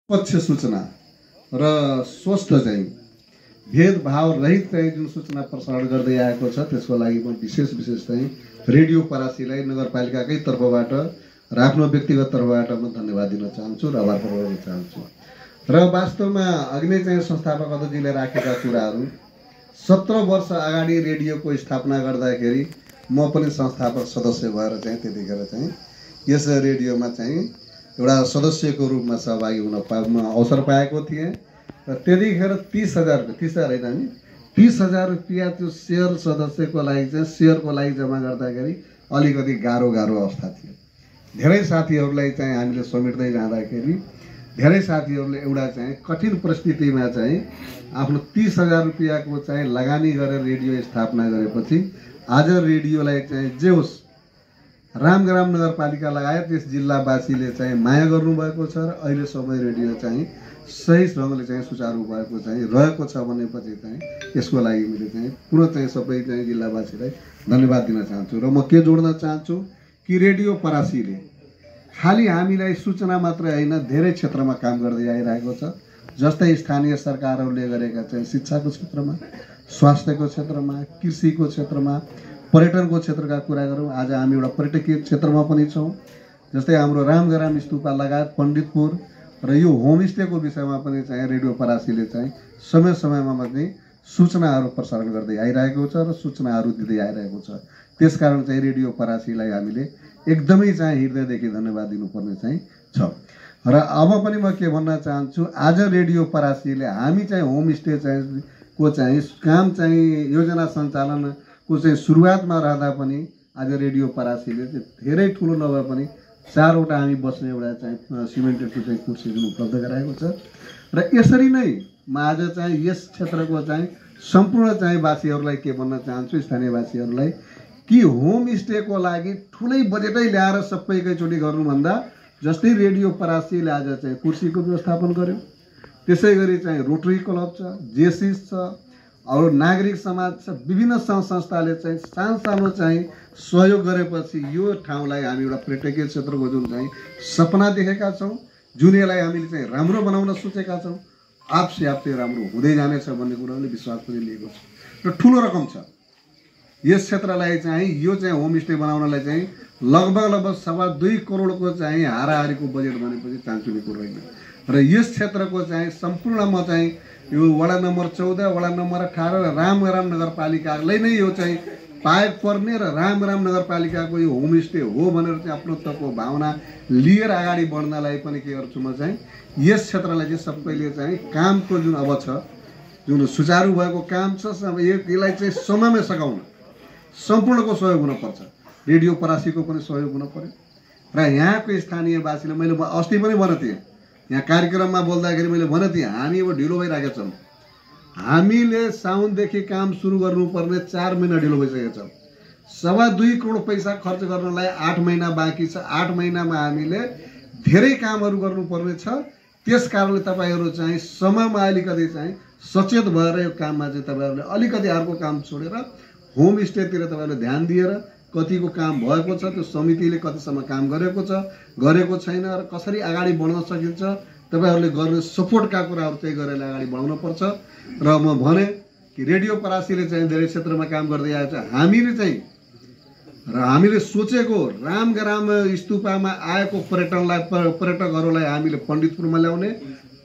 पक्ष सूचना र स्वस्थ चाहिँ भेदभाव रहित चाहिँ जुन सूचना प्रसारण गर्दै आएको छ त्यसको लागि म विशेष चाहिँ रेडियो परासीलाई नगरपालिकाकै तर्फबाट र आफ्नो व्यक्तिगत तर्फबाट म धन्यवाद दिन चाहन्छु र आभार प्रकट गर्न चाहन्छु। र वास्तवमा अघि नै चाहिँ संस्थापक अध्यक्षजीले राखेका कुराहरू 17 वर्ष अगाडि रेडियोको स्थापना गर्दाखेरि म पनि संस्थापक सदस्य भएर चाहिँ त्यतिखेर चाहिँ यस रेडियोमा चाहिँ एउटा सदस्यको रूपमा सहभागी हुन अवसर पाएको थिएँ र त्यतिखेर 30,000 रुपियाँ त्यो सेयर सदस्यको लागि चाहिँ सेयरको लागि जम्मा गर्दाखेरि अलिकति गाह्रो अवस्था थियो। धेरै साथीहरूलाई चाहिँ हामीले समेट्दै जाँदाखेरि धेरै साथीहरूले एउटा चाहिँ कठिन परिस्थितिमा चाहिँ आफ्नो 30,000 रुपियाँको चाहिँ लगानी गरेर रेडियो स्थापना गरेपछि आज रेडियोलाई चाहिँ जे होस् रामग्राम नगरपालिका लगायत यस जिल्लावासीले चाहिँ माया गर्नुभएको छ र अहिलेसम्म रेडियो चाहिँ सही ढङ्गले चाहिँ सुचारू भएको चाहिँ रहेको छ भनेपछि चाहिँ यसको लागि मैले चाहिँ पुनः चाहिँ सबै चाहिँ जिल्लावासीलाई धन्यवाद दिन चाहन्छु। र म के जोड्न चाहन्छु कि रेडियो परासीले खालि हामीलाई सूचना मात्रै होइन धेरै क्षेत्रमा काम गर्दै आइरहेको छ। जस्तै स्थानीय सरकारहरूले गरेका चाहिँ शिक्षाको क्षेत्रमा, स्वास्थ्यको क्षेत्रमा, कृषिको क्षेत्रमा, पर्यटनको क्षेत्रका कुरा गरौँ। आज हामी एउटा पर्यटकीय क्षेत्रमा पनि छौँ। जस्तै हाम्रो रामग्राम स्तूपा लगायत पण्डितपुर र यो होमस्टेको विषयमा पनि चाहिँ रेडियो परासीले चाहिँ समय समयमा पनि सूचनाहरू प्रसारण गर्दै आइरहेको छ र सूचनाहरू दिँदै आइरहेको छ। त्यसकारण चाहिँ रेडियो परासीलाई हामीले एकदमै चाहिँ हृदयदेखि धन्यवाद दिनुपर्ने चाहिँ छ। र अब पनि म के भन्न चाहन्छु, आज रेडियो परासीले हामी चाहिँ होमस्टे चाहिँ को चाहिँ काम चाहिँ योजना सञ्चालनको चाहिँ सुरुवातमा रहँदा पनि आज रेडियो परासीले धेरै ठुलो नभए पनि 4वटा हामी बस्ने एउटा चाहिँ सिमेन्टेडको चाहिँ कुर्सी जुन उपलब्ध गराएको छ। र यसरी नै म आज चाहिँ यस क्षेत्रको चाहिँ सम्पूर्ण चाहिँ वासीहरूलाई के भन्न चाहन्छु, स्थानीयवासीहरूलाई, कि होमस्टेको लागि ठुलै बजेटै ल्याएर सबै एकैचोटि गर्नुभन्दा जस्तै रेडियो परासीले आज चाहिँ कुर्सीको व्यवस्थापन गर्यो, त्यसै गरी चाहिँ रोटरी क्लब छ, जेसिस छ, अरू नागरिक समाज छ, विभिन्न सङ्घ संस्थाले चाहिँ सानो चाहिँ सहयोग गरेपछि यो ठाउँलाई हामी एउटा पर्यटकीय क्षेत्रको जुन चाहिँ सपना देखेका छौँ, जुन यसलाई हामीले चाहिँ राम्रो बनाउन सोचेका छौँ, आपसे त्यो राम्रो हुँदै जानेछ भन्ने कुराले विश्वास पनि लिएको छ। र ठुलो रकम छ यस क्षेत्रलाई चाहिँ यो चाहिँ होमस्टे बनाउनलाई चाहिँ लगभग 2.25 करोडको चाहिँ हाराहारीको बजेट भनेपछि चान्चुने कुरो होइन। र यस क्षेत्रको चाहिँ सम्पूर्णमा चाहिँ यो वडा नम्बर 14, वडा नम्बर 18 र रामग्राम नगरपालिकालाई नै यो चाहिँ पाएक पर्ने र रामग्राम नगरपालिकाको यो होमस्टे हो भनेर चाहिँ आफ्नोत्वको भावना लिएर अगाडि बढ्नलाई पनि के गर्छु म चाहिँ यस क्षेत्रलाई चाहिँ सबैले चाहिँ कामको जुन अब छ, जुन सुचारू भएको काम छ, यसलाई चाहिँ समयमै सघाउन सम्पूर्णको सहयोग हुनुपर्छ। रेडियो परासीको पनि सहयोग हुन पर्यो। र यहाँको स्थानीयवासीले मैले अस्ति पनि भनेको थिएँ, यहाँ कार्यक्रममा बोल्दाखेरि मैले भनेको थिएँ, हामी अब ढिलो भइरहेका छौँ। हामीले साउनदेखि काम सुरु गर्नुपर्ने 4 महिना ढिलो भइसकेको छ। 2.25 करोड पैसा खर्च गर्नलाई 8 महिना बाँकी छ। 8 महिनामा हामीले धेरै कामहरू गर्नुपर्ने छ। त्यस कारणले तपाईँहरू चाहिँ समयमा अलिकति चाहिँ सचेत भएर यो काममा चाहिँ तपाईँहरूले अलिकति अर्को काम छोडेर होमस्टेतिर तपाईँहरूले ध्यान दिएर कतिको काम भएको छ, त्यो समितिले कतिसम्म काम गरेको छ, गरेको छैन र कसरी अगाडि बढ्न सकिन्छ, तपाईँहरूले गर्ने सपोर्टका कुराहरू चाहिँ गरेर अगाडि बढाउनुपर्छ। र म भने कि रेडियो परासीले चाहिँ धेरै क्षेत्रमा काम गर्दै आएको छ। हामीले सोचेको रामग्राम स्तूपामा आएको पर्यटकहरूलाई हामीले पण्डितपुरमा ल्याउने,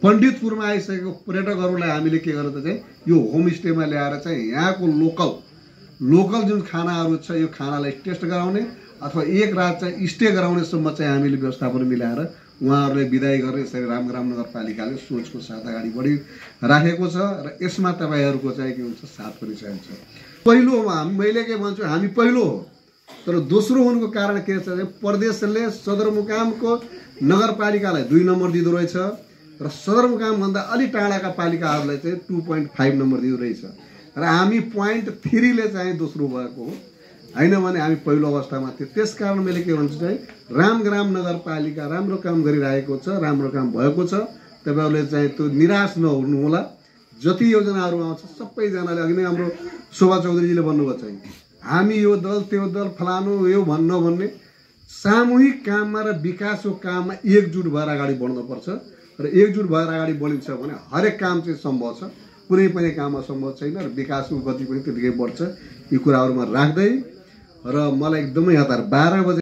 पण्डितपुरमा आइसकेको पर्यटकहरूलाई हामीले के गर्दा चाहिँ यो होमस्टेमा ल्याएर चाहिँ यहाँको लोकल जुन खानाहरू छ यो खानालाई टेस्ट गराउने अथवा एक रात चाहिँ स्टे गराउनेसम्म चाहिँ हामीले व्यवस्थापन मिलाएर उहाँहरूले बिदाई गरेर यसरी रामग्राम नगरपालिकाले सोचको साथ अगाडि बढिराखेको छ। र यसमा तपाईँहरूको चाहिँ के हुन्छ, साथ पनि चाहिन्छ। पहिलो मैले के भन्छु, हामी पहिलो हो, तर दोस्रो हुनुको कारण के छ भने प्रदेशले सदरमुकामको नगरपालिकालाई 2 नम्बर दिँदो रहेछ र सदरमुकामभन्दा अलि टाढाका पालिकाहरूलाई चाहिँ 2.5 नम्बर दिँदो रहेछ। र हामी 0.3ले चाहिँ दोस्रो भएको हो, होइन भने हामी पहिलो अवस्थामा थियो। त्यस कारण मैले के भन्छु चाहिँ रामग्राम नगरपालिका राम्रो काम गरिरहेको छ, राम्रो काम भएको छ। तपाईँहरूले चाहिँ त्यो निराश नहुनुहोला। जति योजनाहरू आउँछ सबैजनाले, अघि नै हाम्रो शोभा चौधरीजीले भन्नुभएको छ, हामी यो दल त्यो दल फलानु यो भन्ने सामूहिक काममा र विकासको काममा एकजुट भएर अगाडि बढ्नुपर्छ। र एकजुट भएर अगाडि बढिन्छ भने हरेक काम चाहिँ सम्भव छ, कुनै पनि काम असम्भव छैन र विकासको गति पनि त्यतिकै बढ्छ। यी कुराहरूमा राख्दै र मलाई एकदमै हतार 12 बजे